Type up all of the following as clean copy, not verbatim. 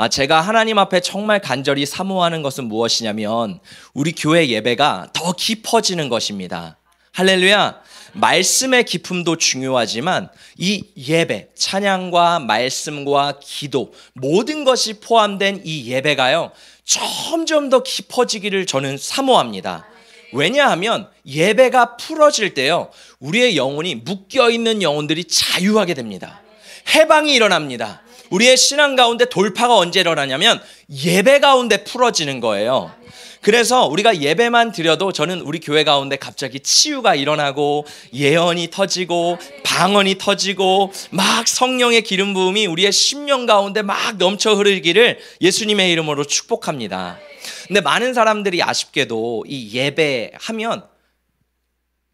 제가 하나님 앞에 정말 간절히 사모하는 것은 무엇이냐면 우리 교회 예배가 더 깊어지는 것입니다. 할렐루야. 말씀의 깊음도 중요하지만 이 예배, 찬양과 말씀과 기도 모든 것이 포함된 이 예배가요 점점 더 깊어지기를 저는 사모합니다. 왜냐하면 예배가 풀어질 때요 우리의 영혼이 묶여있는 영혼들이 자유하게 됩니다. 해방이 일어납니다. 우리의 신앙 가운데 돌파가 언제 일어나냐면 예배 가운데 풀어지는 거예요. 그래서 우리가 예배만 드려도 저는 우리 교회 가운데 갑자기 치유가 일어나고 예언이 터지고 방언이 터지고 막 성령의 기름 부음이 우리의 심령 가운데 막 넘쳐 흐르기를 예수님의 이름으로 축복합니다. 근데 많은 사람들이 아쉽게도 이 예배하면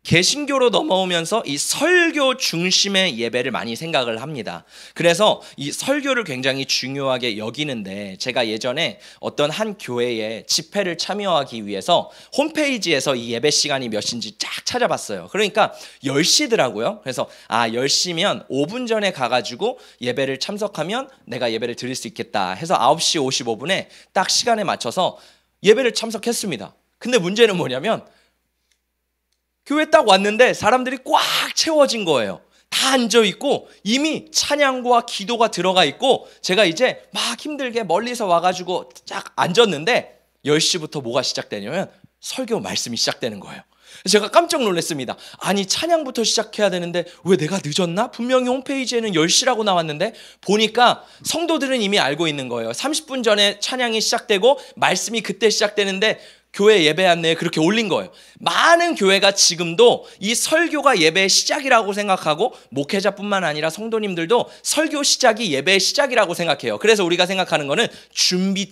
개신교로 넘어오면서 이 설교 중심의 예배를 많이 생각을 합니다. 그래서 이 설교를 굉장히 중요하게 여기는데 제가 예전에 어떤 한 교회에 집회를 참여하기 위해서 홈페이지에서 이 예배 시간이 몇인지 쫙 찾아봤어요. 그러니까 10시더라고요. 그래서 10시면 5분 전에 가가지고 예배를 참석하면 내가 예배를 드릴 수 있겠다 해서 9시 55분에 딱 시간에 맞춰서 예배를 참석했습니다. 근데 문제는 뭐냐면 교회 딱 왔는데 사람들이 꽉 채워진 거예요. 다 앉아있고 이미 찬양과 기도가 들어가 있고 제가 이제 막 힘들게 멀리서 와가지고 쫙 앉았는데 10시부터 뭐가 시작되냐면 설교 말씀이 시작되는 거예요. 제가 깜짝 놀랐습니다. 아니 찬양부터 시작해야 되는데 왜 내가 늦었나? 분명히 홈페이지에는 10시라고 나왔는데 보니까 성도들은 이미 알고 있는 거예요. 30분 전에 찬양이 시작되고 말씀이 그때 시작되는데 교회 예배 안내에 그렇게 올린 거예요. 많은 교회가 지금도 이 설교가 예배의 시작이라고 생각하고 목회자뿐만 아니라 성도님들도 설교 시작이 예배의 시작이라고 생각해요. 그래서 우리가 생각하는 거는 준비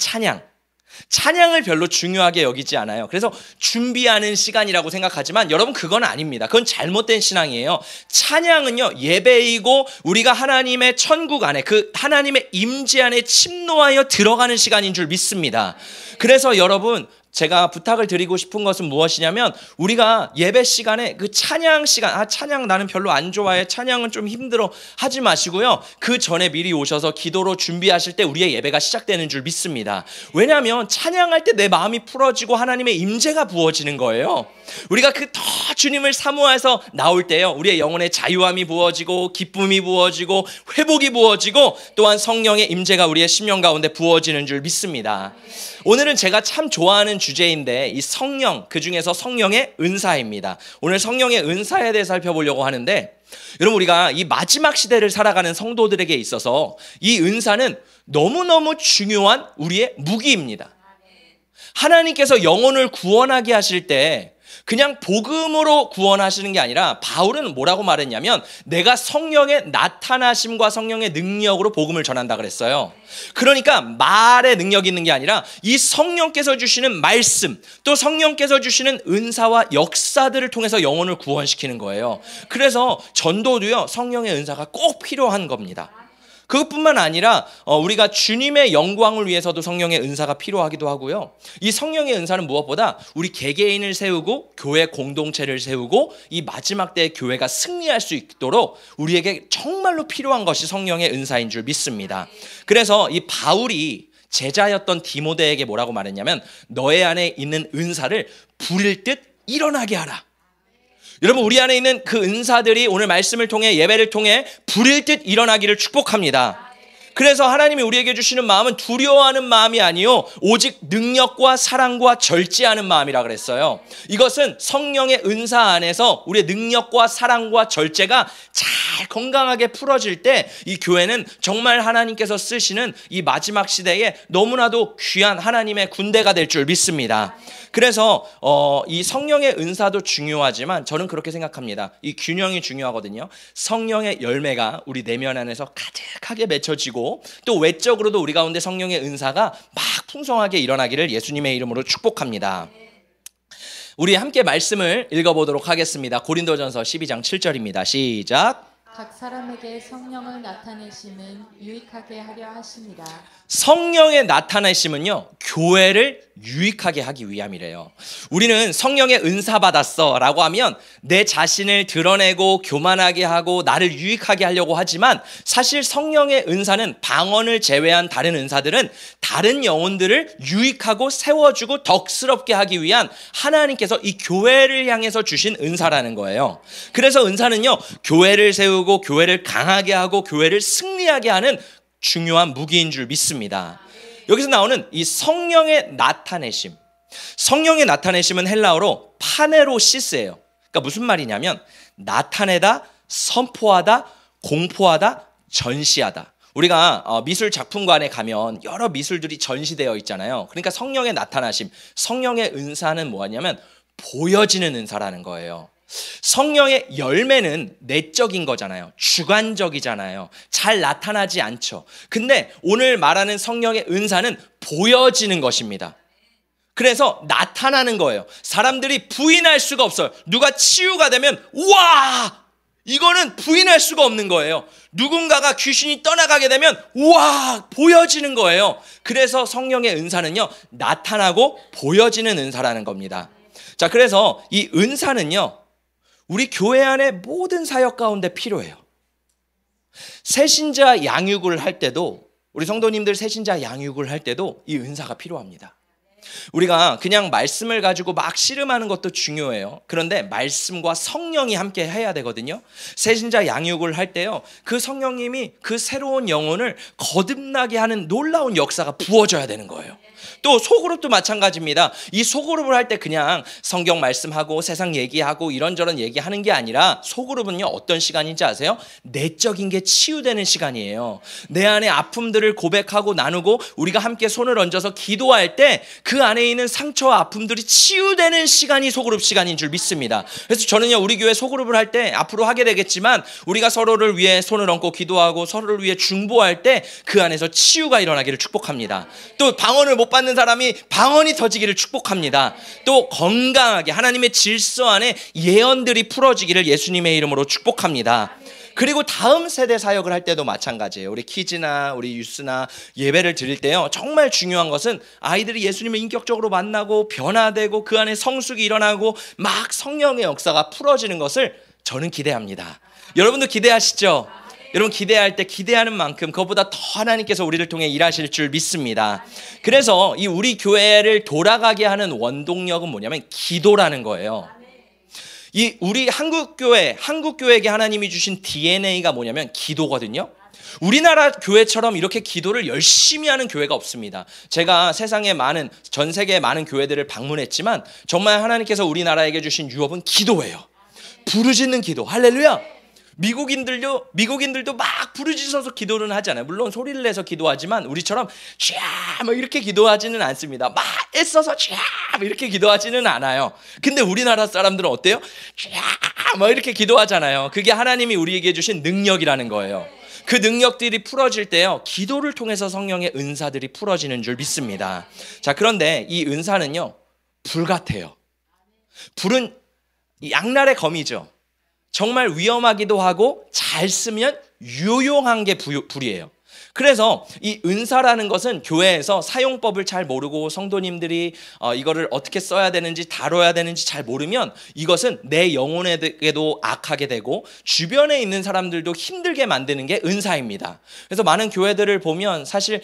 찬양을 별로 중요하게 여기지 않아요. 그래서 준비하는 시간이라고 생각하지만 여러분 그건 아닙니다. 그건 잘못된 신앙이에요. 찬양은요 예배이고 우리가 하나님의 천국 안에 그 하나님의 임재 안에 침노하여 들어가는 시간인 줄 믿습니다. 그래서 여러분 제가 부탁을 드리고 싶은 것은 무엇이냐면 우리가 예배 시간에 그 찬양 시간 찬양 나는 별로 안 좋아해 찬양은 좀 힘들어 하지 마시고요 그 전에 미리 오셔서 기도로 준비하실 때 우리의 예배가 시작되는 줄 믿습니다. 왜냐하면 찬양할 때 내 마음이 풀어지고 하나님의 임재가 부어지는 거예요. 우리가 그 더 주님을 사모해서 나올 때요 우리의 영혼의 자유함이 부어지고 기쁨이 부어지고 회복이 부어지고 또한 성령의 임재가 우리의 심령 가운데 부어지는 줄 믿습니다. 오늘은 제가 참 좋아하는 주제인데 이 성령, 그중에서 성령의 은사입니다. 오늘 성령의 은사에 대해 살펴보려고 하는데 여러분 우리가 이 마지막 시대를 살아가는 성도들에게 있어서 이 은사는 너무너무 중요한 우리의 무기입니다. 하나님께서 영혼을 구원하게 하실 때 그냥 복음으로 구원하시는 게 아니라 바울은 뭐라고 말했냐면 내가 성령의 나타나심과 성령의 능력으로 복음을 전한다 그랬어요. 그러니까 말의 능력이 있는 게 아니라 이 성령께서 주시는 말씀 또 성령께서 주시는 은사와 역사들을 통해서 영혼을 구원시키는 거예요. 그래서 전도도요 성령의 은사가 꼭 필요한 겁니다. 그것뿐만 아니라 우리가 주님의 영광을 위해서도 성령의 은사가 필요하기도 하고요. 이 성령의 은사는 무엇보다 우리 개개인을 세우고 교회 공동체를 세우고 이 마지막 때의 교회가 승리할 수 있도록 우리에게 정말로 필요한 것이 성령의 은사인 줄 믿습니다. 그래서 이 바울이 제자였던 디모데에게 뭐라고 말했냐면 너의 안에 있는 은사를 부릴 듯 일어나게 하라. 여러분 우리 안에 있는 그 은사들이 오늘 말씀을 통해 예배를 통해 부릴 듯 일어나기를 축복합니다. 그래서 하나님이 우리에게 주시는 마음은 두려워하는 마음이 아니요 오직 능력과 사랑과 절제하는 마음이라 그랬어요. 이것은 성령의 은사 안에서 우리의 능력과 사랑과 절제가 잘 건강하게 풀어질 때 이 교회는 정말 하나님께서 쓰시는 이 마지막 시대에 너무나도 귀한 하나님의 군대가 될 줄 믿습니다. 그래서 이 성령의 은사도 중요하지만 저는 그렇게 생각합니다. 이 균형이 중요하거든요. 성령의 열매가 우리 내면 안에서 가득하게 맺혀지고 또 외적으로도 우리 가운데 성령의 은사가 막 풍성하게 일어나기를 예수님의 이름으로 축복합니다. 우리 함께 말씀을 읽어보도록 하겠습니다. 고린도전서 12장 7절입니다. 시작. 각 사람에게 성령을 나타내심은 유익하게 하려 하심이라. 성령의 나타내심은요 교회를 유익하게 하기 위함이래요. 우리는 성령의 은사 받았어 라고 하면 내 자신을 드러내고 교만하게 하고 나를 유익하게 하려고 하지만, 사실 성령의 은사는 방언을 제외한 다른 은사들은 다른 영혼들을 유익하고 세워주고 덕스럽게 하기 위한 하나님께서 이 교회를 향해서 주신 은사라는 거예요. 그래서 은사는요, 교회를 세우고 교회를 강하게 하고 교회를 승리하게 하는 중요한 무기인 줄 믿습니다. 여기서 나오는 이 성령의 나타내심, 성령의 나타내심은 헬라어로 파네로시스예요. 그러니까 무슨 말이냐면 나타내다, 선포하다, 공포하다, 전시하다. 우리가 미술 작품관에 가면 여러 미술들이 전시되어 있잖아요. 그러니까 성령의 나타나심, 성령의 은사는 뭐냐면 보여지는 은사라는 거예요. 성령의 열매는 내적인 거잖아요. 주관적이잖아요. 잘 나타나지 않죠. 근데 오늘 말하는 성령의 은사는 보여지는 것입니다. 그래서 나타나는 거예요. 사람들이 부인할 수가 없어요. 누가 치유가 되면 우와! 이거는 부인할 수가 없는 거예요. 누군가가 귀신이 떠나가게 되면 우와! 보여지는 거예요. 그래서 성령의 은사는요, 나타나고 보여지는 은사라는 겁니다. 자, 그래서 이 은사는요, 우리 교회 안의 모든 사역 가운데 필요해요. 새신자 양육을 할 때도, 우리 성도님들 새신자 양육을 할 때도 이 은사가 필요합니다. 우리가 그냥 말씀을 가지고 막 씨름하는 것도 중요해요. 그런데 말씀과 성령이 함께 해야 되거든요. 새신자 양육을 할 때요, 그 성령님이 그 새로운 영혼을 거듭나게 하는 놀라운 역사가 부어져야 되는 거예요. 또 소그룹도 마찬가지입니다. 이 소그룹을 할 때 그냥 성경 말씀하고 세상 얘기하고 이런저런 얘기하는 게 아니라, 소그룹은요 어떤 시간인지 아세요? 내적인 게 치유되는 시간이에요. 내 안에 아픔들을 고백하고 나누고 우리가 함께 손을 얹어서 기도할 때 그 안에 있는 상처와 아픔들이 치유되는 시간이 소그룹 시간인 줄 믿습니다. 그래서 저는요, 우리 교회 소그룹을 할 때 앞으로 하게 되겠지만, 우리가 서로를 위해 손을 얹고 기도하고 서로를 위해 중보할 때 그 안에서 치유가 일어나기를 축복합니다. 또 방언을 못 받는 사람이 방언이 터지기를 축복합니다. 또 건강하게 하나님의 질서 안에 예언들이 풀어지기를 예수님의 이름으로 축복합니다. 그리고 다음 세대 사역을 할 때도 마찬가지예요. 우리 키즈나 우리 유스나 예배를 드릴 때요, 정말 중요한 것은 아이들이 예수님을 인격적으로 만나고 변화되고 그 안에 성숙이 일어나고 막 성령의 역사가 풀어지는 것을 저는 기대합니다. 여러분도 기대하시죠? 여러분 기대할 때 기대하는 만큼 그것보다 더 하나님께서 우리를 통해 일하실 줄 믿습니다. 그래서 이 우리 교회를 돌아가게 하는 원동력은 뭐냐면 기도라는 거예요. 이 우리 한국교회에게 하나님이 주신 DNA가 뭐냐면 기도거든요. 우리나라 교회처럼 이렇게 기도를 열심히 하는 교회가 없습니다. 제가 전 세계의 많은 교회들을 방문했지만 정말 하나님께서 우리나라에게 주신 유업은 기도예요. 부르짖는 기도. 할렐루야. 미국인들도 막 부르짖어서 기도는 하잖아요. 물론 소리를 내서 기도하지만 우리처럼 쫙 뭐 이렇게 기도하지는 않습니다. 막 애써서 쫙 이렇게 기도하지는 않아요. 근데 우리나라 사람들은 어때요? 쫙 뭐 이렇게 기도하잖아요. 그게 하나님이 우리에게 주신 능력이라는 거예요. 그 능력들이 풀어질 때요, 기도를 통해서 성령의 은사들이 풀어지는 줄 믿습니다. 자, 그런데 이 은사는요, 불 같아요. 불은 양날의 검이죠. 정말 위험하기도 하고 잘 쓰면 유용한 게 불이에요. 그래서 이 은사라는 것은 교회에서 사용법을 잘 모르고 성도님들이 이거를 어떻게 써야 되는지 다뤄야 되는지 잘 모르면 이것은 내 영혼에게도 악하게 되고 주변에 있는 사람들도 힘들게 만드는 게 은사입니다. 그래서 많은 교회들을 보면 사실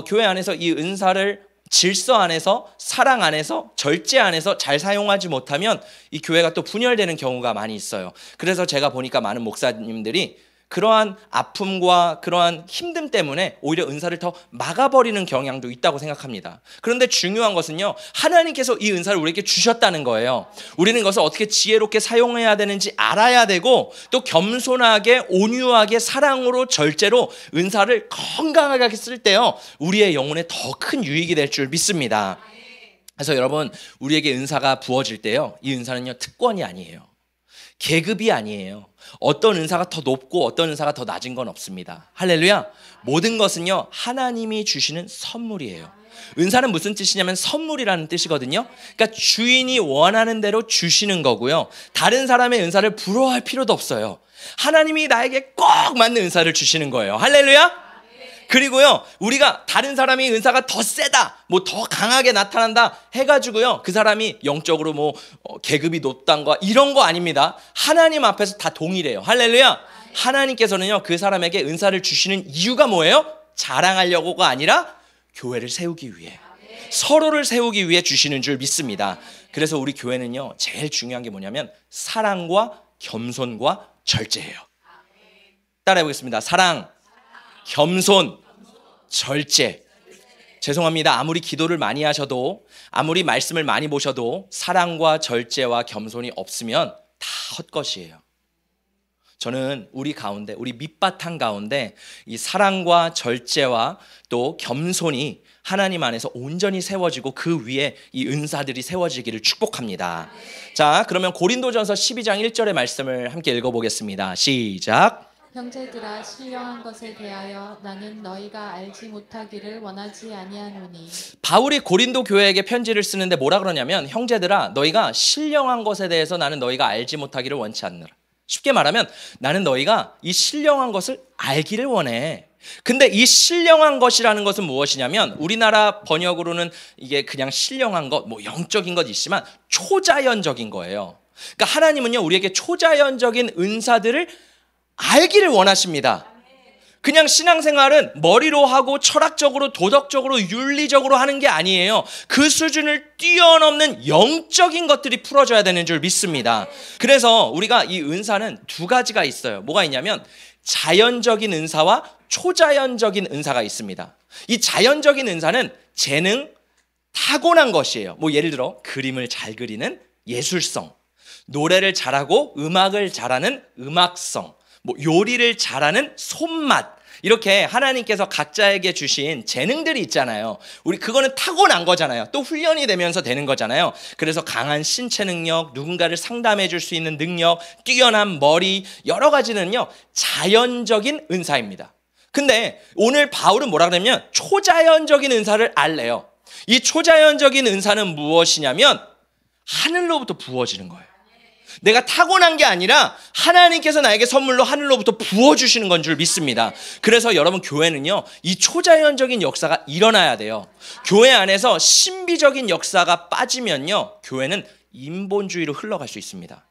교회 안에서 이 은사를 질서 안에서, 사랑 안에서, 절제 안에서 잘 사용하지 못하면 이 교회가 또 분열되는 경우가 많이 있어요. 그래서 제가 보니까 많은 목사님들이 그러한 아픔과 그러한 힘듦 때문에 오히려 은사를 더 막아버리는 경향도 있다고 생각합니다. 그런데 중요한 것은요, 하나님께서 이 은사를 우리에게 주셨다는 거예요. 우리는 이것을 어떻게 지혜롭게 사용해야 되는지 알아야 되고, 또 겸손하게 온유하게 사랑으로 절제로 은사를 건강하게 쓸 때요, 우리의 영혼에 더 큰 유익이 될 줄 믿습니다. 그래서 여러분, 우리에게 은사가 부어질 때요, 이 은사는요, 특권이 아니에요. 계급이 아니에요. 어떤 은사가 더 높고 어떤 은사가 더 낮은 건 없습니다. 할렐루야. 모든 것은요, 하나님이 주시는 선물이에요. 은사는 무슨 뜻이냐면 선물이라는 뜻이거든요. 그러니까 주인이 원하는 대로 주시는 거고요, 다른 사람의 은사를 부러워할 필요도 없어요. 하나님이 나에게 꼭 맞는 은사를 주시는 거예요. 할렐루야. 그리고요, 우리가 다른 사람이 은사가 더 세다, 뭐 더 강하게 나타난다 해가지고요, 그 사람이 영적으로 뭐 계급이 높다는 거 이런 거 아닙니다. 하나님 앞에서 다 동일해요. 할렐루야. 하나님께서는요, 그 사람에게 은사를 주시는 이유가 뭐예요? 자랑하려고가 아니라 교회를 세우기 위해, 서로를 세우기 위해 주시는 줄 믿습니다. 그래서 우리 교회는요, 제일 중요한 게 뭐냐면 사랑과 겸손과 절제예요. 따라해 보겠습니다. 사랑, 겸손, 절제. 죄송합니다. 아무리 기도를 많이 하셔도, 아무리 말씀을 많이 보셔도 사랑과 절제와 겸손이 없으면 다 헛것이에요. 저는 우리 가운데, 우리 밑바탕 가운데 이 사랑과 절제와 또 겸손이 하나님 안에서 온전히 세워지고 그 위에 이 은사들이 세워지기를 축복합니다. 자, 그러면 고린도전서 12장 1절의 말씀을 함께 읽어보겠습니다. 시작. 형제들아, 신령한 것에 대하여 나는 너희가 알지 못하기를 원하지 아니하노니. 바울이 고린도 교회에게 편지를 쓰는데 뭐라 그러냐면, 형제들아, 너희가 신령한 것에 대해서 나는 너희가 알지 못하기를 원치 않노라. 쉽게 말하면 나는 너희가 이 신령한 것을 알기를 원해. 근데 이 신령한 것이라는 것은 무엇이냐면, 우리나라 번역으로는 이게 그냥 신령한 것, 뭐 영적인 것 있지만 초자연적인 거예요. 그러니까 하나님은요, 우리에게 초자연적인 은사들을 알기를 원하십니다. 그냥 신앙생활은 머리로 하고 철학적으로, 도덕적으로, 윤리적으로 하는 게 아니에요. 그 수준을 뛰어넘는 영적인 것들이 풀어져야 되는 줄 믿습니다. 그래서 우리가 이 은사는 두 가지가 있어요. 뭐가 있냐면 자연적인 은사와 초자연적인 은사가 있습니다. 이 자연적인 은사는 재능, 타고난 것이에요. 뭐 예를 들어 그림을 잘 그리는 예술성, 노래를 잘하고 음악을 잘하는 음악성, 뭐 요리를 잘하는 손맛, 이렇게 하나님께서 각자에게 주신 재능들이 있잖아요. 우리 그거는 타고난 거잖아요. 또 훈련이 되면서 되는 거잖아요. 그래서 강한 신체 능력, 누군가를 상담해 줄 수 있는 능력, 뛰어난 머리, 여러 가지는요 자연적인 은사입니다. 근데 오늘 바울은 뭐라 그러냐면 초자연적인 은사를 알래요. 이 초자연적인 은사는 무엇이냐면 하늘로부터 부어지는 거예요. 내가 타고난 게 아니라 하나님께서 나에게 선물로 하늘로부터 부어주시는 건 줄 믿습니다. 그래서 여러분, 교회는요 이 초자연적인 역사가 일어나야 돼요. 교회 안에서 신비적인 역사가 빠지면요 교회는 인본주의로 흘러갈 수 있습니다.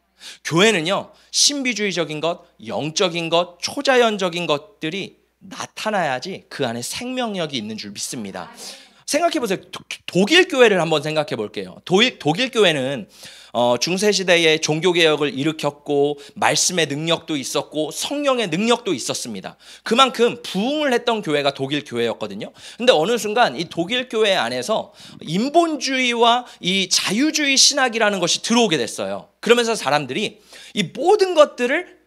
교회는요 신비주의적인 것, 영적인 것, 초자연적인 것들이 나타나야지 그 안에 생명력이 있는 줄 믿습니다. 생각해 보세요. 독일 교회를 한번 생각해 볼게요. 독일 교회는 중세시대에 종교개혁을 일으켰고 말씀의 능력도 있었고 성령의 능력도 있었습니다. 그만큼 부흥을 했던 교회가 독일 교회였거든요. 근데 어느 순간 이 독일 교회 안에서 인본주의와 이 자유주의 신학이라는 것이 들어오게 됐어요. 그러면서 사람들이 이 모든 것들을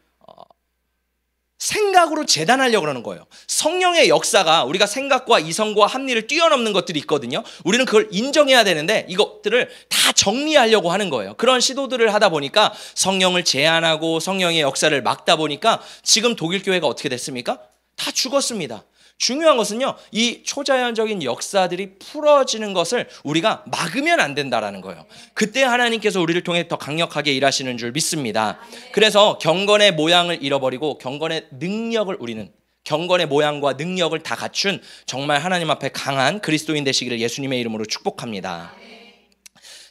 생각으로 재단하려고 그러는 거예요. 성령의 역사가, 우리가 생각과 이성과 합리를 뛰어넘는 것들이 있거든요. 우리는 그걸 인정해야 되는데 이것들을 다 정리하려고 하는 거예요. 그런 시도들을 하다 보니까 성령을 제한하고 성령의 역사를 막다 보니까 지금 독일 교회가 어떻게 됐습니까? 다 죽었습니다. 중요한 것은요, 이 초자연적인 역사들이 풀어지는 것을 우리가 막으면 안 된다라는 거예요. 그때 하나님께서 우리를 통해 더 강력하게 일하시는 줄 믿습니다. 그래서 경건의 모양을 잃어버리고 경건의 능력을, 우리는 경건의 모양과 능력을 다 갖춘 정말 하나님 앞에 강한 그리스도인 되시기를 예수님의 이름으로 축복합니다.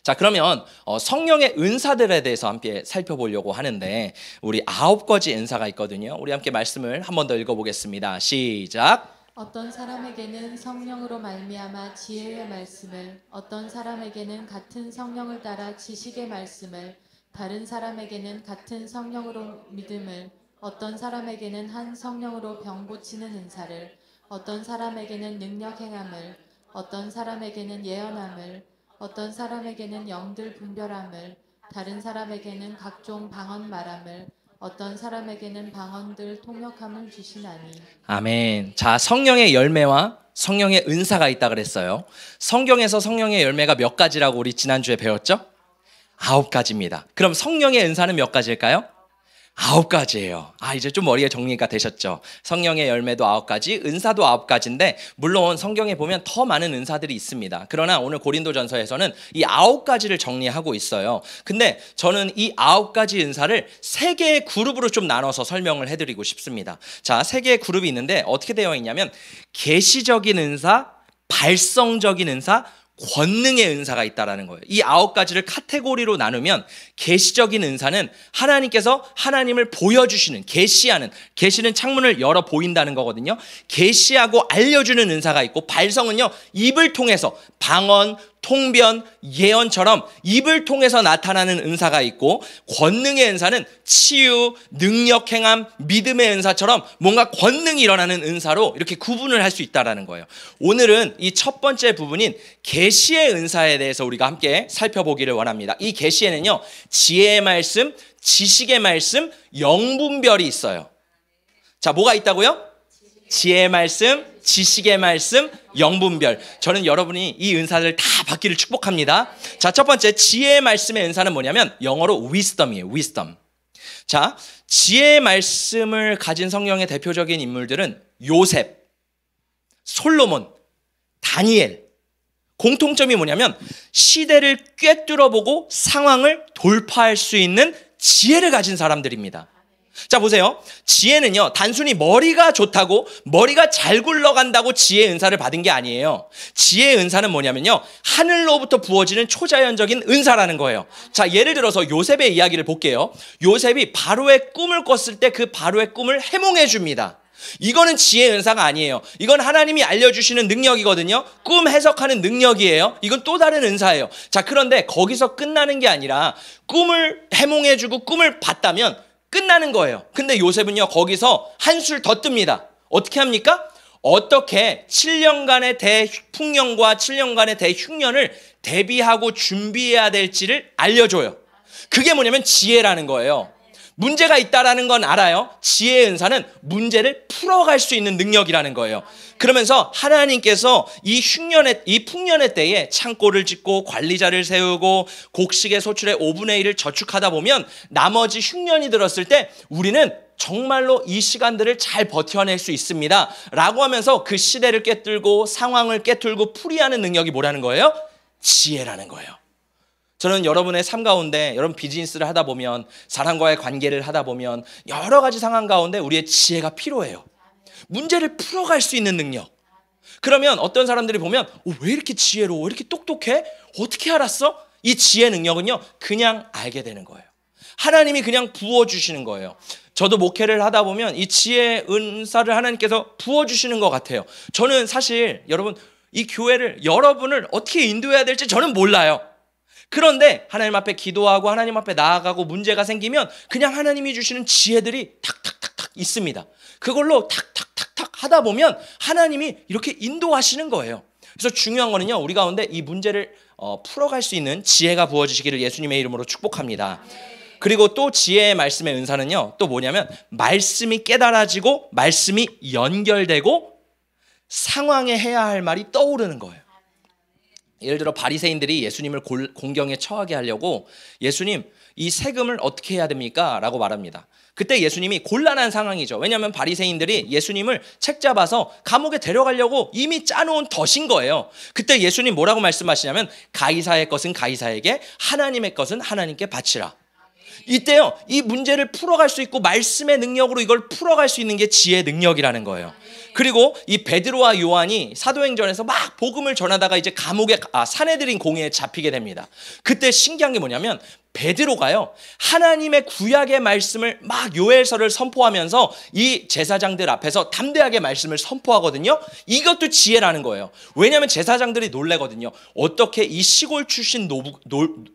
자, 그러면 성령의 은사들에 대해서 함께 살펴보려고 하는데, 우리 9가지 은사가 있거든요. 우리 함께 말씀을 한 번 더 읽어보겠습니다. 시작. 어떤 사람에게는 성령으로 말미암아 지혜의 말씀을, 어떤 사람에게는 같은 성령을 따라 지식의 말씀을, 다른 사람에게는 같은 성령으로 믿음을, 어떤 사람에게는 한 성령으로 병 고치는 은사를, 어떤 사람에게는 능력 행함을, 어떤 사람에게는 예언함을, 어떤 사람에게는 영들 분별함을, 다른 사람에게는 각종 방언 말함을, 어떤 사람에게는 방언들 통역함을 주시나니. 아멘. 자, 성령의 열매와 성령의 은사가 있다 그랬어요. 성경에서 성령의 열매가 몇 가지라고 우리 지난주에 배웠죠? 9가지입니다. 그럼 성령의 은사는 몇 가지일까요? 9가지예요. 이제 좀 머리에 정리가 되셨죠? 성령의 열매도 9가지, 은사도 9가지인데 물론 성경에 보면 더 많은 은사들이 있습니다. 그러나 오늘 고린도전서에서는 이 9가지를 정리하고 있어요. 근데 저는 이 9가지 은사를 3개의 그룹으로 좀 나눠서 설명을 해드리고 싶습니다. 자, 3개의 그룹이 있는데 어떻게 되어 있냐면 계시적인 은사, 발성적인 은사, 권능의 은사가 있다라는 거예요. 이 9가지를 카테고리로 나누면 계시적인 은사는 하나님께서 하나님을 보여주시는, 계시는 창문을 열어 보인다는 거거든요. 계시하고 알려주는 은사가 있고, 발성은요 입을 통해서 방언, 통변, 예언처럼 입을 통해서 나타나는 은사가 있고, 권능의 은사는 치유, 능력 행함, 믿음의 은사처럼 뭔가 권능이 일어나는 은사로 이렇게 구분을 할 수 있다는 거예요. 오늘은 이 첫 번째 부분인 계시의 은사에 대해서 우리가 함께 살펴보기를 원합니다. 이 계시에는요 지혜의 말씀, 지식의 말씀, 영분별이 있어요. 자, 뭐가 있다고요? 지혜의 말씀, 지식의 말씀, 영분별. 저는 여러분이 이 은사를 다 받기를 축복합니다. 자, 첫 번째 지혜의 말씀의 은사는 뭐냐면 영어로 wisdom이에요. wisdom. 자, 지혜의 말씀을 가진 성령의 대표적인 인물들은 요셉, 솔로몬, 다니엘. 공통점이 뭐냐면 시대를 꿰뚫어보고 상황을 돌파할 수 있는 지혜를 가진 사람들입니다. 자, 보세요. 지혜는요 단순히 머리가 좋다고, 머리가 잘 굴러간다고 지혜의 은사를 받은 게 아니에요. 지혜의 은사는 뭐냐면요 하늘로부터 부어지는 초자연적인 은사라는 거예요. 자, 예를 들어서 요셉의 이야기를 볼게요. 요셉이 바로의 꿈을 꿨을 때 그 바로의 꿈을 해몽해 줍니다. 이거는 지혜의 은사가 아니에요. 이건 하나님이 알려주시는 능력이거든요. 꿈 해석하는 능력이에요. 이건 또 다른 은사예요. 자, 그런데 거기서 끝나는 게 아니라 꿈을 해몽해주고 꿈을 봤다면 끝나는 거예요. 근데 요셉은요 거기서 한술 더 뜹니다. 어떻게 합니까? 어떻게 7년간의 대풍년과 7년간의 대흉년을 대비하고 준비해야 될지를 알려줘요. 그게 뭐냐면 지혜라는 거예요. 문제가 있다라는 건 알아요. 지혜의 은사는 문제를 풀어갈 수 있는 능력이라는 거예요. 그러면서 하나님께서 이 풍년의 때에 창고를 짓고 관리자를 세우고 곡식의 소출의 5분의 1을 저축하다 보면 나머지 흉년이 들었을 때 우리는 정말로 이 시간들을 잘 버텨낼 수 있습니다 라고 하면서 그 시대를 꿰뚫고 상황을 꿰뚫고 풀이하는 능력이 뭐라는 거예요? 지혜라는 거예요. 저는 여러분의 삶 가운데, 여러분 비즈니스를 하다 보면, 사람과의 관계를 하다 보면 여러 가지 상황 가운데 우리의 지혜가 필요해요. 문제를 풀어갈 수 있는 능력. 그러면 어떤 사람들이 보면 왜 이렇게 지혜로워? 왜 이렇게 똑똑해? 어떻게 알았어? 이 지혜 능력은요 그냥 알게 되는 거예요. 하나님이 그냥 부어주시는 거예요. 저도 목회를 하다 보면 이 지혜 은사를 하나님께서 부어주시는 것 같아요. 저는 사실 여러분 이 교회를, 여러분을 어떻게 인도해야 될지 저는 몰라요. 그런데 하나님 앞에 기도하고 하나님 앞에 나아가고 문제가 생기면 그냥 하나님이 주시는 지혜들이 탁탁탁탁 있습니다. 그걸로 탁탁탁탁 하다 보면 하나님이 이렇게 인도하시는 거예요. 그래서 중요한 거는요 우리 가운데 이 문제를 풀어갈 수 있는 지혜가 부어지시기를 예수님의 이름으로 축복합니다. 그리고 또 지혜의 말씀의 은사는요 또 뭐냐면 말씀이 깨달아지고 말씀이 연결되고 상황에 해야 할 말이 떠오르는 거예요. 예를 들어 바리새인들이 예수님을 공경에 처하게 하려고 예수님 이 세금을 어떻게 해야 됩니까? 라고 말합니다. 그때 예수님이 곤란한 상황이죠. 왜냐하면 바리새인들이 예수님을 책잡아서 감옥에 데려가려고 이미 짜놓은 덫인 거예요. 그때 예수님 뭐라고 말씀하시냐면 가이사의 것은 가이사에게, 하나님의 것은 하나님께 바치라. 이때요 이 문제를 풀어갈 수 있고 말씀의 능력으로 이걸 풀어갈 수 있는 게 지혜의 능력이라는 거예요. 그리고 이 베드로와 요한이 사도행전에서 막 복음을 전하다가 이제 감옥에 산헤드린 공회에 잡히게 됩니다. 그때 신기한 게 뭐냐면 베드로가요 하나님의 구약의 말씀을 막 요엘서를 선포하면서 이 제사장들 앞에서 담대하게 말씀을 선포하거든요. 이것도 지혜라는 거예요. 왜냐하면 제사장들이 놀래거든요. 어떻게 이 시골 출신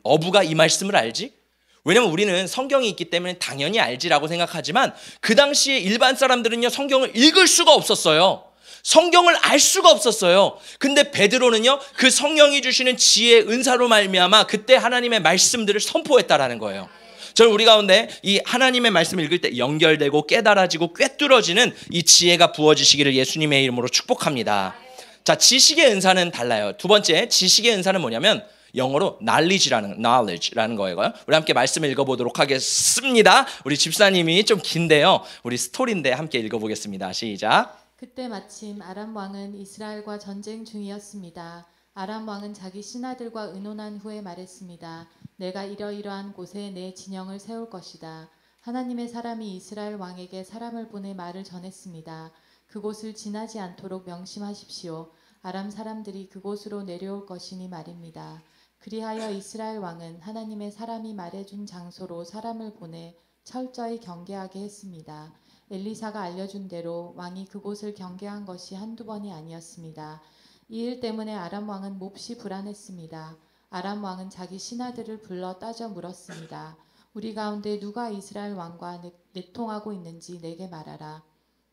어부가 이 말씀을 알지? 왜냐면 우리는 성경이 있기 때문에 당연히 알지라고 생각하지만 그 당시에 일반 사람들은요 성경을 읽을 수가 없었어요. 성경을 알 수가 없었어요. 근데 베드로는요 그 성령이 주시는 지혜의 은사로 말미암아 그때 하나님의 말씀들을 선포했다라는 거예요. 저는 우리 가운데 이 하나님의 말씀을 읽을 때 연결되고 깨달아지고 꿰뚫어지는 이 지혜가 부어지시기를 예수님의 이름으로 축복합니다. 자, 지식의 은사는 달라요. 두 번째 지식의 은사는 뭐냐면 영어로 knowledge라는 거예요. 우리 함께 말씀을 읽어보도록 하겠습니다. 우리 집사님이 좀 긴데요. 우리 스토리인데 함께 읽어보겠습니다. 시작. 그때 마침 아람 왕은 이스라엘과 전쟁 중이었습니다. 아람 왕은 자기 신하들과 의논한 후에 말했습니다. 내가 이러이러한 곳에 내 진영을 세울 것이다. 하나님의 사람이 이스라엘 왕에게 사람을 보내 말을 전했습니다. 그곳을 지나지 않도록 명심하십시오. 아람 사람들이 그곳으로 내려올 것이니 말입니다. 그리하여 이스라엘 왕은 하나님의 사람이 말해준 장소로 사람을 보내 철저히 경계하게 했습니다. 엘리사가 알려준 대로 왕이 그곳을 경계한 것이 한두 번이 아니었습니다. 이 일 때문에 아람 왕은 몹시 불안했습니다. 아람 왕은 자기 신하들을 불러 따져 물었습니다. 우리 가운데 누가 이스라엘 왕과 내통하고 있는지 내게 말하라.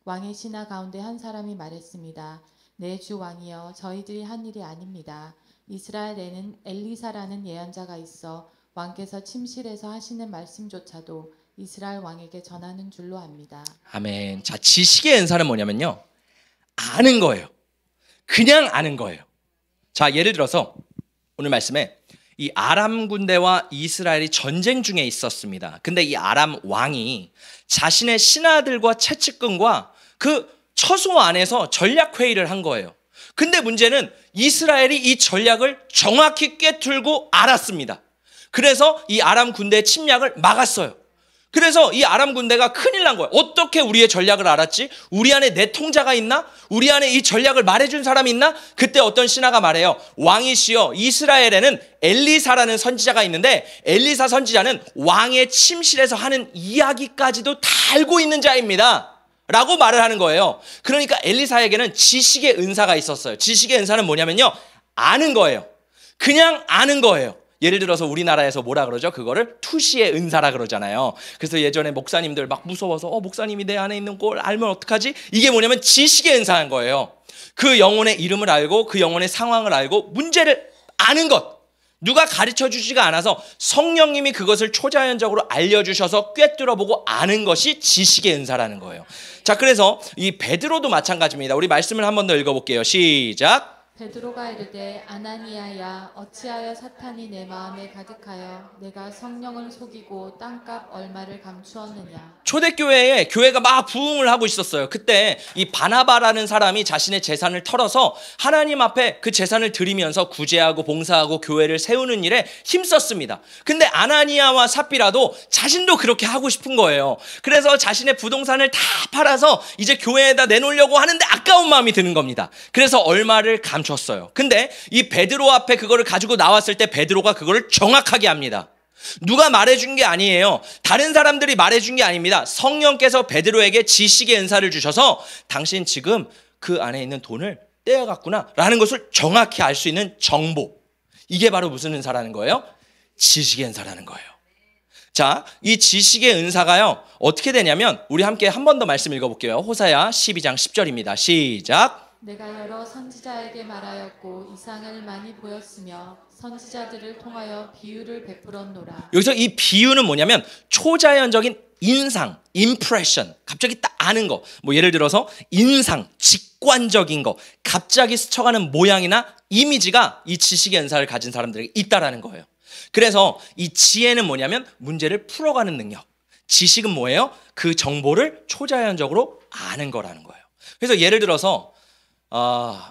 왕의 신하 가운데 한 사람이 말했습니다. 내 주 왕이여, 저희들이 한 일이 아닙니다. 이스라엘에는 엘리사라는 예언자가 있어 왕께서 침실에서 하시는 말씀조차도 이스라엘 왕에게 전하는 줄로 압니다. 아멘. 자, 지식의 은사는 뭐냐면요, 아는 거예요. 그냥 아는 거예요. 자, 예를 들어서 오늘 말씀에 이 아람 군대와 이스라엘이 전쟁 중에 있었습니다. 근데 이 아람 왕이 자신의 신하들과 채찍근과 그 처소 안에서 전략 회의를 한 거예요. 근데 문제는 이스라엘이 이 전략을 정확히 꿰뚫고 알았습니다. 그래서 이 아람 군대의 침략을 막았어요. 그래서 이 아람 군대가 큰일 난 거예요. 어떻게 우리의 전략을 알았지? 우리 안에 내통자가 있나? 우리 안에 이 전략을 말해준 사람이 있나? 그때 어떤 신하가 말해요. 왕이시여, 이스라엘에는 엘리사라는 선지자가 있는데 엘리사 선지자는 왕의 침실에서 하는 이야기까지도 다 알고 있는 자입니다. 라고 말을 하는 거예요. 그러니까 엘리사에게는 지식의 은사가 있었어요. 지식의 은사는 뭐냐면요, 아는 거예요. 그냥 아는 거예요. 예를 들어서 우리나라에서 뭐라 그러죠? 그거를 투시의 은사라 그러잖아요. 그래서 예전에 목사님들 막 무서워서 목사님이 내 안에 있는 걸 알면 어떡하지? 이게 뭐냐면 지식의 은사인 거예요. 그 영혼의 이름을 알고 그 영혼의 상황을 알고 문제를 아는 것. 누가 가르쳐 주지가 않아서 성령님이 그것을 초자연적으로 알려주셔서 꿰뚫어보고 아는 것이 지식의 은사라는 거예요. 자, 그래서 이 베드로도 마찬가지입니다. 우리 말씀을 한 번 더 읽어볼게요. 시작. 베드로가 이르되 아나니아야, 어찌하여 사탄이 내 마음에 가득하여 내가 성령을 속이고 땅값 얼마를 감추었느냐. 초대교회에 교회가 막 부흥을 하고 있었어요. 그때 이 바나바라는 사람이 자신의 재산을 털어서 하나님 앞에 그 재산을 드리면서 구제하고 봉사하고 교회를 세우는 일에 힘썼습니다. 근데 아나니아와 삽비라도 자신도 그렇게 하고 싶은 거예요. 그래서 자신의 부동산을 다 팔아서 이제 교회에다 내놓으려고 하는데 아까운 마음이 드는 겁니다. 그래서 얼마를 줬어요. 근데 이 베드로 앞에 그거를 가지고 나왔을 때 베드로가 그거를 정확하게 합니다. 누가 말해준 게 아니에요. 다른 사람들이 말해준 게 아닙니다. 성령께서 베드로에게 지식의 은사를 주셔서 당신 지금 그 안에 있는 돈을 떼어갔구나 라는 것을 정확히 알 수 있는 정보. 이게 바로 무슨 은사라는 거예요? 지식의 은사라는 거예요. 자, 이 지식의 은사가요, 어떻게 되냐면 우리 함께 한 번 더 말씀 읽어볼게요. 호사야 12장 10절입니다. 시작. 내가 여러 선지자에게 말하였고 이상을 많이 보였으며 선지자들을 통하여 비유를 베풀었노라. 여기서 이 비유는 뭐냐면 초자연적인 인상, impression, 갑자기 딱 아는 거. 뭐 예를 들어서 인상, 직관적인 거, 갑자기 스쳐가는 모양이나 이미지가 이 지식의 은사를 가진 사람들에게 있다라는 거예요. 그래서 이 지혜는 뭐냐면 문제를 풀어가는 능력. 지식은 뭐예요? 그 정보를 초자연적으로 아는 거라는 거예요. 그래서 예를 들어서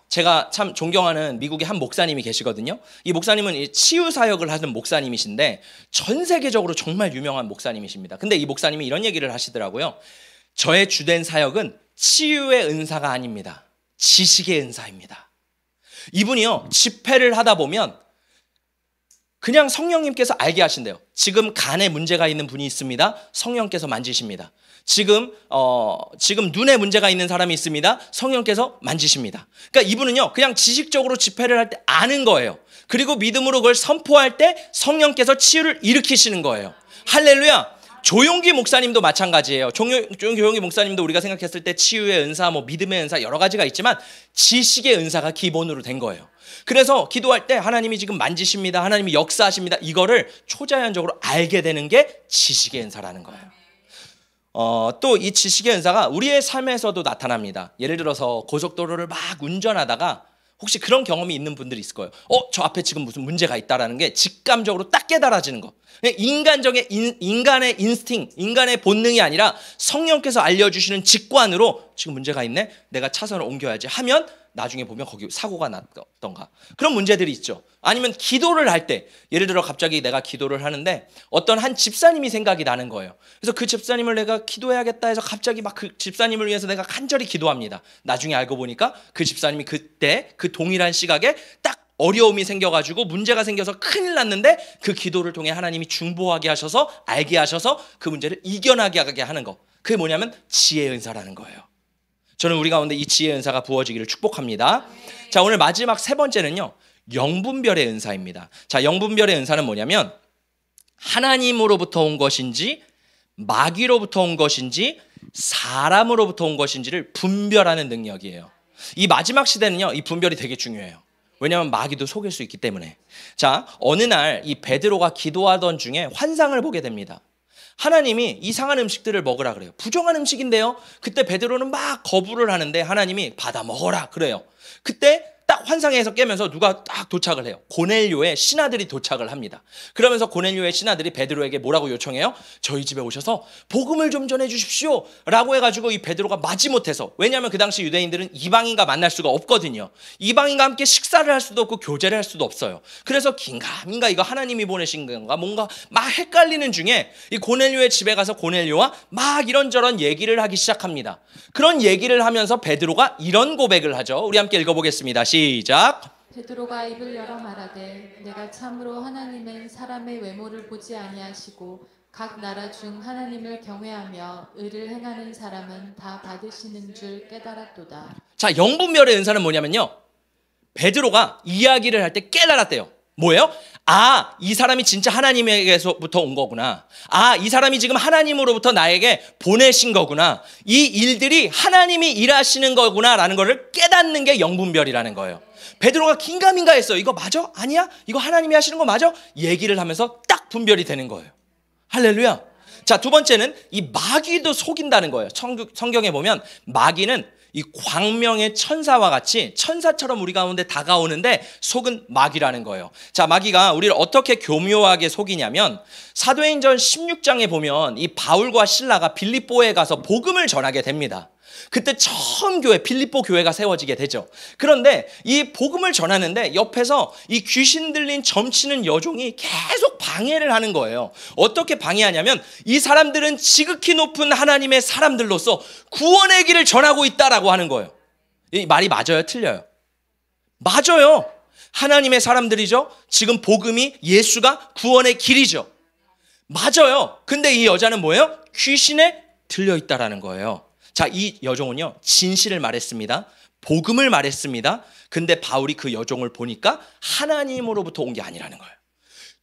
제가 참 존경하는 미국의 한 목사님이 계시거든요. 이 목사님은 치유 사역을 하는 목사님이신데 전 세계적으로 정말 유명한 목사님이십니다. 근데 이 목사님이 이런 얘기를 하시더라고요. 저의 주된 사역은 치유의 은사가 아닙니다. 지식의 은사입니다. 이분이요, 집회를 하다 보면 그냥 성령님께서 알게 하신대요. 지금 간에 문제가 있는 분이 있습니다. 성령께서 만지십니다. 지금 눈에 문제가 있는 사람이 있습니다. 성령께서 만지십니다. 그러니까 이분은요, 그냥 지식적으로 집회를 할 때 아는 거예요. 그리고 믿음으로 그걸 선포할 때 성령께서 치유를 일으키시는 거예요. 할렐루야. 조용기 목사님도 마찬가지예요. 조용기 목사님도 우리가 생각했을 때 치유의 은사, 믿음의 은사 여러 가지가 있지만 지식의 은사가 기본으로 된 거예요. 그래서 기도할 때 하나님이 지금 만지십니다. 하나님이 역사하십니다. 이거를 초자연적으로 알게 되는 게 지식의 은사라는 거예요. 또 이 지식의 은사가 우리의 삶에서도 나타납니다. 예를 들어서 고속도로를 막 운전하다가 혹시 그런 경험이 있는 분들이 있을 거예요. 저 앞에 지금 무슨 문제가 있다라는 게 직감적으로 딱 깨달아지는 거. 인간의 인스팅, 인간의 본능이 아니라 성령께서 알려주시는 직관으로 지금 문제가 있네? 내가 차선을 옮겨야지 하면 나중에 보면 거기 사고가 났던가. 그런 문제들이 있죠. 아니면 기도를 할 때, 예를 들어 갑자기 내가 기도를 하는데 어떤 한 집사님이 생각이 나는 거예요. 그래서 그 집사님을 내가 기도해야겠다 해서 갑자기 막 그 집사님을 위해서 내가 간절히 기도합니다. 나중에 알고 보니까 그 집사님이 그때 그 동일한 시각에 딱 어려움이 생겨가지고 문제가 생겨서 큰일 났는데 그 기도를 통해 하나님이 중보하게 하셔서 알게 하셔서 그 문제를 이겨나게 하게 하는 거. 그게 뭐냐면 지혜의 은사라는 거예요. 저는 우리 가운데 이 지혜의 은사가 부어지기를 축복합니다. 자, 오늘 마지막 세 번째는요, 영분별의 은사입니다. 자, 영분별의 은사는 뭐냐면 하나님으로부터 온 것인지 마귀로부터 온 것인지 사람으로부터 온 것인지를 분별하는 능력이에요. 이 마지막 시대는요, 이 분별이 되게 중요해요. 왜냐하면 마귀도 속일 수 있기 때문에. 자, 어느 날 이 베드로가 기도하던 중에 환상을 보게 됩니다. 하나님이 이상한 음식들을 먹으라 그래요. 부정한 음식인데요. 그때 베드로는 막 거부를 하는데 하나님이 받아 먹어라 그래요. 그때 딱 환상에서 깨면서 누가 딱 도착을 해요. 고넬료의 신하들이 도착을 합니다. 그러면서 고넬료의 신하들이 베드로에게 뭐라고 요청해요? 저희 집에 오셔서 복음을 좀 전해 주십시오 라고 해가지고 이 베드로가 마지못해서, 왜냐하면 그 당시 유대인들은 이방인과 만날 수가 없거든요. 이방인과 함께 식사를 할 수도 없고 교제를 할 수도 없어요. 그래서 긴가민가 이거 하나님이 보내신 건가 뭔가 막 헷갈리는 중에 이 고넬료의 집에 가서 고넬료와 막 이런저런 얘기를 하기 시작합니다. 그런 얘기를 하면서 베드로가 이런 고백을 하죠. 우리 함께 읽어보겠습니다. 시작. 베드로가 입을 열어 말하되 내가 참으로 하나님은 사람의 외모를 보지 아니하시고 각 나라 중 하나님을 경외하며 의를 행하는 사람은 다 받으시는 줄 깨달았도다. 자, 영분별의 은사는 뭐냐면요, 베드로가 이야기를 할 때 깨달았대요. 뭐예요? 아, 이 사람이 진짜 하나님에게서부터 온 거구나. 아, 이 사람이 지금 하나님으로부터 나에게 보내신 거구나. 이 일들이 하나님이 일하시는 거구나라는 거를 깨닫는 게 영분별이라는 거예요. 베드로가 긴가민가 했어요. 이거 맞아? 아니야? 이거 하나님이 하시는 거 맞아? 얘기를 하면서 딱 분별이 되는 거예요. 할렐루야. 자, 두 번째는 이 마귀도 속인다는 거예요. 성경에 보면 마귀는 이 광명의 천사와 같이 천사처럼 우리 가운데 다가오는데 속은 마귀라는 거예요. 자, 마귀가 우리를 어떻게 교묘하게 속이냐면 사도행전 16장에 보면 이 바울과 실라가 빌립보에 가서 복음을 전하게 됩니다. 그때 처음 교회, 빌립보 교회가 세워지게 되죠. 그런데 이 복음을 전하는데 옆에서 이 귀신 들린 점치는 여종이 계속 방해를 하는 거예요. 어떻게 방해하냐면 이 사람들은 지극히 높은 하나님의 사람들로서 구원의 길을 전하고 있다라고 하는 거예요. 이 말이 맞아요? 틀려요? 맞아요. 하나님의 사람들이죠. 지금 복음이 예수가 구원의 길이죠. 맞아요. 근데 이 여자는 뭐예요? 귀신에 들려있다라는 거예요. 자, 이 여종은요, 진실을 말했습니다. 복음을 말했습니다. 근데 바울이 그 여종을 보니까 하나님으로부터 온 게 아니라는 거예요.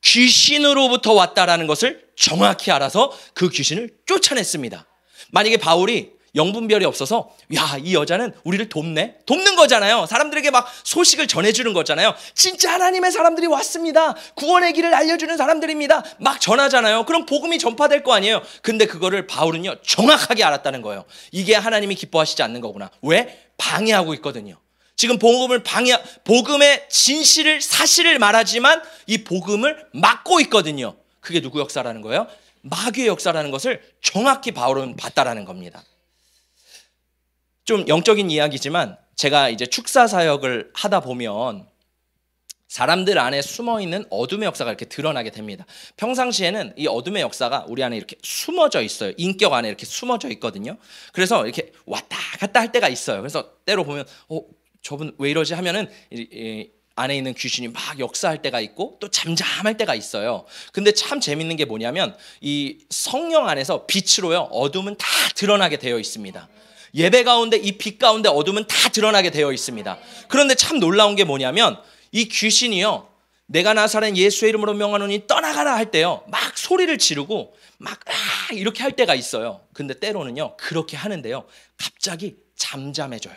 귀신으로부터 왔다라는 것을 정확히 알아서 그 귀신을 쫓아냈습니다. 만약에 바울이 영분별이 없어서 야, 이 여자는 우리를 돕네? 돕는 거잖아요. 사람들에게 막 소식을 전해주는 거잖아요. 진짜 하나님의 사람들이 왔습니다. 구원의 길을 알려주는 사람들입니다. 막 전하잖아요. 그럼 복음이 전파될 거 아니에요. 근데 그거를 바울은요, 정확하게 알았다는 거예요. 이게 하나님이 기뻐하시지 않는 거구나. 왜? 방해하고 있거든요. 지금 복음의 진실을, 사실을 말하지만 이 복음을 막고 있거든요. 그게 누구 역사라는 거예요? 마귀의 역사라는 것을 정확히 바울은 봤다라는 겁니다. 좀 영적인 이야기지만 제가 이제 축사 사역을 하다 보면 사람들 안에 숨어있는 어둠의 역사가 이렇게 드러나게 됩니다. 평상시에는 이 어둠의 역사가 우리 안에 이렇게 숨어져 있어요. 인격 안에 이렇게 숨어져 있거든요. 그래서 이렇게 왔다 갔다 할 때가 있어요. 그래서 때로 보면 저분 왜 이러지 하면은 이 안에 있는 귀신이 막 역사할 때가 있고 또 잠잠할 때가 있어요. 근데 참 재밌는 게 뭐냐면 이 성령 안에서 빛으로요, 어둠은 다 드러나게 되어 있습니다. 예배 가운데 이 빛 가운데 어둠은 다 드러나게 되어 있습니다. 그런데 참 놀라운 게 뭐냐면 이 귀신이요, 내가 나사렛 예수의 이름으로 명하노니 떠나가라 할 때요, 막 소리를 지르고 막 이렇게 할 때가 있어요. 근데 때로는요, 그렇게 하는데요, 갑자기 잠잠해져요.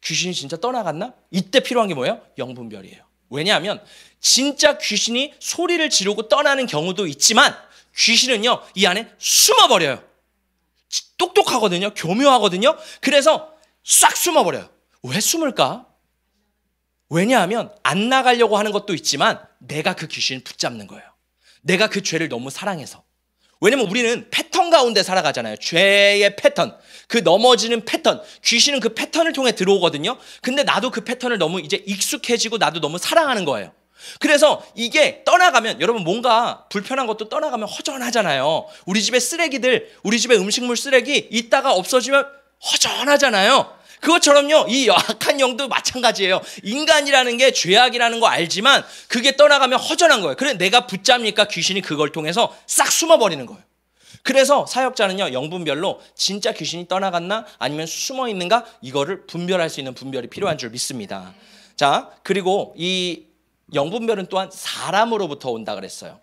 귀신이 진짜 떠나갔나? 이때 필요한 게 뭐예요? 영분별이에요. 왜냐하면 진짜 귀신이 소리를 지르고 떠나는 경우도 있지만 귀신은요, 이 안에 숨어버려요. 똑똑하거든요. 교묘하거든요. 그래서 싹 숨어버려요. 왜 숨을까? 왜냐하면 안 나가려고 하는 것도 있지만 내가 그 귀신을 붙잡는 거예요. 내가 그 죄를 너무 사랑해서. 왜냐면 우리는 패턴 가운데 살아가잖아요. 죄의 패턴, 그 넘어지는 패턴. 귀신은 그 패턴을 통해 들어오거든요. 근데 나도 그 패턴을 너무 이제 익숙해지고 나도 너무 사랑하는 거예요. 그래서 이게 떠나가면, 여러분 뭔가 불편한 것도 떠나가면 허전하잖아요. 우리 집에 쓰레기들, 우리 집에 음식물 쓰레기 있다가 없어지면 허전하잖아요. 그것처럼요, 이 악한 영도 마찬가지예요. 인간이라는 게 죄악이라는 거 알지만 그게 떠나가면 허전한 거예요. 그래 내가 붙잡니까 귀신이 그걸 통해서 싹 숨어버리는 거예요. 그래서 사역자는요, 영분별로 진짜 귀신이 떠나갔나 아니면 숨어 있는가 이거를 분별할 수 있는 분별이 필요한 줄 믿습니다. 자, 그리고 이 영분별은 또한 사람으로부터 온다 그랬어요.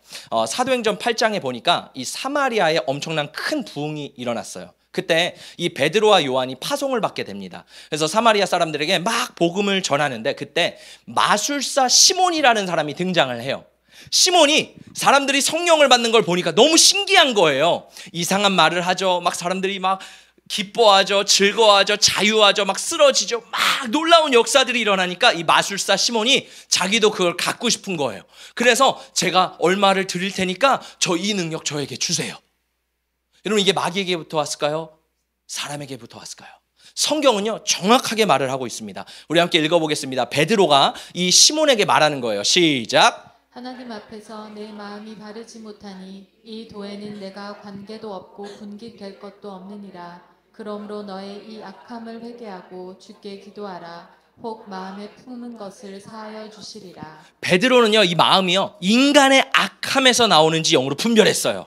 사도행전 8장에 보니까 이 사마리아에 엄청난 큰 부흥이 일어났어요. 그때 이 베드로와 요한이 파송을 받게 됩니다. 그래서 사마리아 사람들에게 막 복음을 전하는데 그때 마술사 시몬이라는 사람이 등장을 해요. 시몬이 사람들이 성령을 받는 걸 보니까 너무 신기한 거예요. 이상한 말을 하죠. 막 사람들이 막 기뻐하죠. 즐거워하죠. 자유하죠. 막 쓰러지죠. 막 놀라운 역사들이 일어나니까 이 마술사 시몬이 자기도 그걸 갖고 싶은 거예요. 그래서 제가 얼마를 드릴 테니까 저 이 능력 저에게 주세요. 여러분 이게 마귀에게부터 왔을까요? 사람에게부터 왔을까요? 성경은요 정확하게 말을 하고 있습니다. 우리 함께 읽어보겠습니다. 베드로가 이 시몬에게 말하는 거예요. 시작. 하나님 앞에서 내 마음이 바르지 못하니 이 도에는 내가 관계도 없고 분깃될 것도 없느니라. 그러므로 너의 이 악함을 회개하고 주께 기도하라. 혹 마음에 품은 것을 사하여 주시리라. 베드로는요 이 마음이요 인간의 악함에서 나오는지 영으로 분별했어요.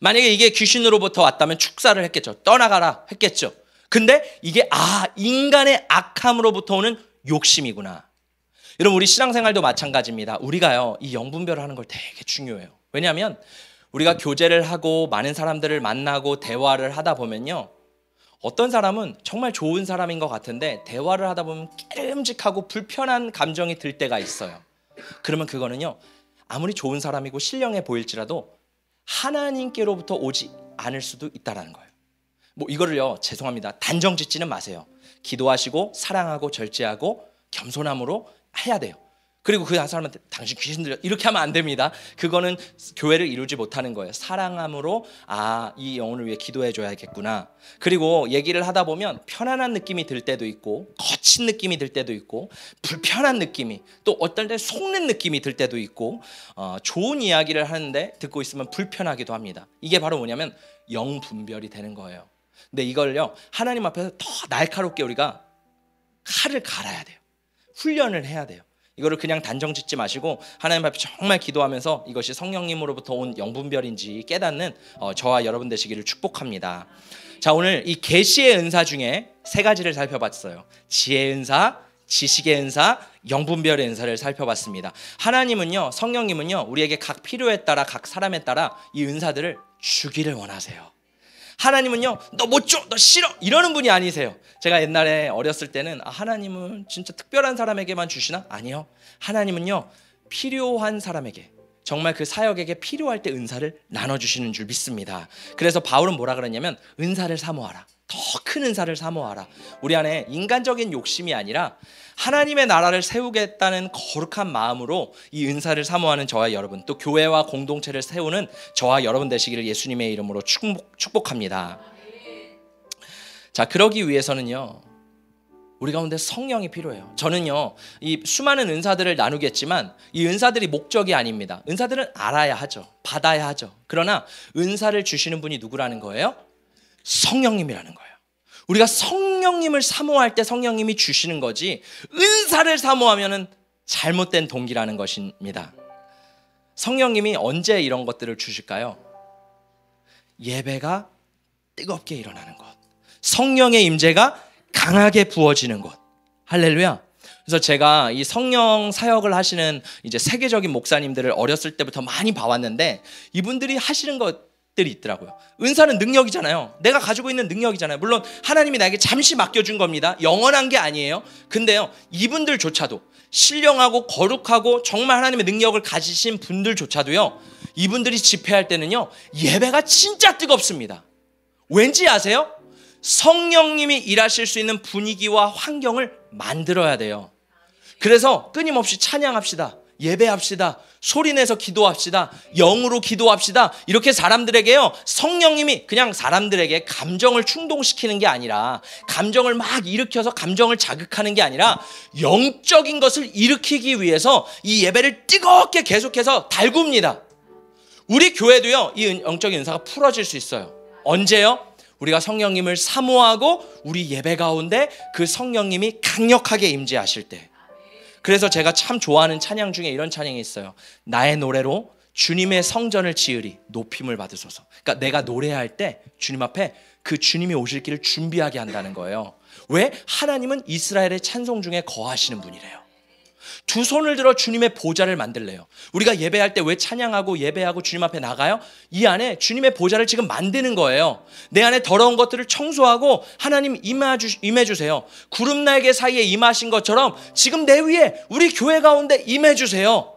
만약에 이게 귀신으로부터 왔다면 축사를 했겠죠. 떠나가라 했겠죠. 근데 이게 인간의 악함으로부터 오는 욕심이구나. 여러분 우리 신앙생활도 마찬가지입니다. 우리가요 이 영분별을 하는 걸 되게 중요해요. 왜냐하면 우리가 교제를 하고 많은 사람들을 만나고 대화를 하다 보면요, 어떤 사람은 정말 좋은 사람인 것 같은데 대화를 하다 보면 깨름직하고 불편한 감정이 들 때가 있어요. 그러면 그거는요 아무리 좋은 사람이고 신령해 보일지라도 하나님께로부터 오지 않을 수도 있다라는 거예요. 뭐 이거를요 죄송합니다 단정 짓지는 마세요. 기도하시고 사랑하고 절제하고 겸손함으로 해야 돼요. 그리고 그 사람한테 당신 귀신 들려 이렇게 하면 안 됩니다. 그거는 교회를 이루지 못하는 거예요. 사랑함으로 이 영혼을 위해 기도해 줘야겠구나. 그리고 얘기를 하다 보면 편안한 느낌이 들 때도 있고 거친 느낌이 들 때도 있고 불편한 느낌이, 또 어떨 때 속는 느낌이 들 때도 있고 좋은 이야기를 하는데 듣고 있으면 불편하기도 합니다. 이게 바로 뭐냐면 영분별이 되는 거예요. 근데 이걸요 하나님 앞에서 더 날카롭게 우리가 칼을 갈아야 돼요. 훈련을 해야 돼요. 이거를 그냥 단정 짓지 마시고 하나님 앞에 정말 기도하면서 이것이 성령님으로부터 온 영분별인지 깨닫는 저와 여러분 되시기를 축복합니다. 자, 오늘 이 계시의 은사 중에 세 가지를 살펴봤어요. 지혜의 은사, 지식의 은사, 영분별의 은사를 살펴봤습니다. 하나님은요, 성령님은요 우리에게 각 필요에 따라 각 사람에 따라 이 은사들을 주기를 원하세요. 하나님은요 너 못 줘, 너 싫어 이러는 분이 아니세요. 제가 옛날에 어렸을 때는 하나님은 진짜 특별한 사람에게만 주시나? 아니요. 하나님은요 필요한 사람에게, 정말 그 사역에게 필요할 때 은사를 나눠주시는 줄 믿습니다. 그래서 바울은 뭐라 그랬냐면 은사를 사모하라. 더 큰 은사를 사모하라. 우리 안에 인간적인 욕심이 아니라 하나님의 나라를 세우겠다는 거룩한 마음으로 이 은사를 사모하는 저와 여러분, 또 교회와 공동체를 세우는 저와 여러분 되시기를 예수님의 이름으로 축복합니다. 자, 그러기 위해서는요 우리 가운데 성령이 필요해요. 저는요 이 수많은 은사들을 나누겠지만 이 은사들이 목적이 아닙니다. 은사들은 알아야 하죠. 받아야 하죠. 그러나 은사를 주시는 분이 누구라는 거예요? 성령님이라는 거예요. 우리가 성령님을 사모할 때 성령님이 주시는 거지, 은사를 사모하면은 잘못된 동기라는 것입니다. 성령님이 언제 이런 것들을 주실까요? 예배가 뜨겁게 일어나는 것, 성령의 임재가 강하게 부어지는 것. 할렐루야. 그래서 제가 이 성령 사역을 하시는 이제 세계적인 목사님들을 어렸을 때부터 많이 봐왔는데 이분들이 하시는 것들이 있더라고요. 은사는 능력이잖아요. 내가 가지고 있는 능력이잖아요. 물론 하나님이 나에게 잠시 맡겨준 겁니다. 영원한 게 아니에요. 근데요 이분들조차도 신령하고 거룩하고 정말 하나님의 능력을 가지신 분들조차도요 이분들이 집회할 때는요 예배가 진짜 뜨겁습니다. 왠지 아세요? 성령님이 일하실 수 있는 분위기와 환경을 만들어야 돼요. 그래서 끊임없이 찬양합시다. 예배합시다. 소리내서 기도합시다. 영으로 기도합시다. 이렇게 사람들에게요, 성령님이 그냥 사람들에게 감정을 충동시키는 게 아니라, 감정을 막 일으켜서 감정을 자극하는 게 아니라 영적인 것을 일으키기 위해서 이 예배를 뜨겁게 계속해서 달굽니다. 우리 교회도요, 이 영적인 은사가 풀어질 수 있어요. 언제요? 우리가 성령님을 사모하고 우리 예배 가운데 그 성령님이 강력하게 임재하실 때. 그래서 제가 참 좋아하는 찬양 중에 이런 찬양이 있어요. 나의 노래로 주님의 성전을 지으리 높임을 받으소서. 그러니까 내가 노래할 때 주님 앞에 그 주님이 오실 길을 준비하게 한다는 거예요. 왜? 하나님은 이스라엘의 찬송 중에 거하시는 분이래요. 두 손을 들어 주님의 보좌를 만들래요. 우리가 예배할 때 왜 찬양하고 예배하고 주님 앞에 나가요? 이 안에 주님의 보좌를 지금 만드는 거예요. 내 안에 더러운 것들을 청소하고 하나님 임해주세요. 구름 날개 사이에 임하신 것처럼 지금 내 위에 우리 교회 가운데 임해주세요.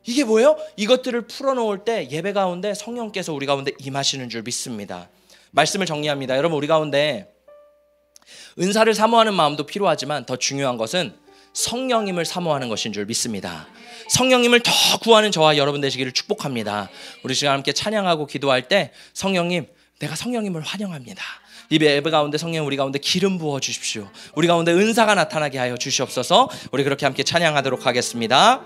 이게 뭐예요? 이것들을 풀어놓을 때 예배 가운데 성령께서 우리 가운데 임하시는 줄 믿습니다. 말씀을 정리합니다. 여러분, 우리 가운데 은사를 사모하는 마음도 필요하지만 더 중요한 것은 성령님을 사모하는 것인 줄 믿습니다. 성령님을 더 구하는 저와 여러분 되시기를 축복합니다. 우리 시간 함께 찬양하고 기도할 때 성령님, 내가 성령님을 환영합니다. 이 예배 가운데 성령 우리 가운데 기름 부어 주십시오. 우리 가운데 은사가 나타나게 하여 주시옵소서. 우리 그렇게 함께 찬양하도록 하겠습니다.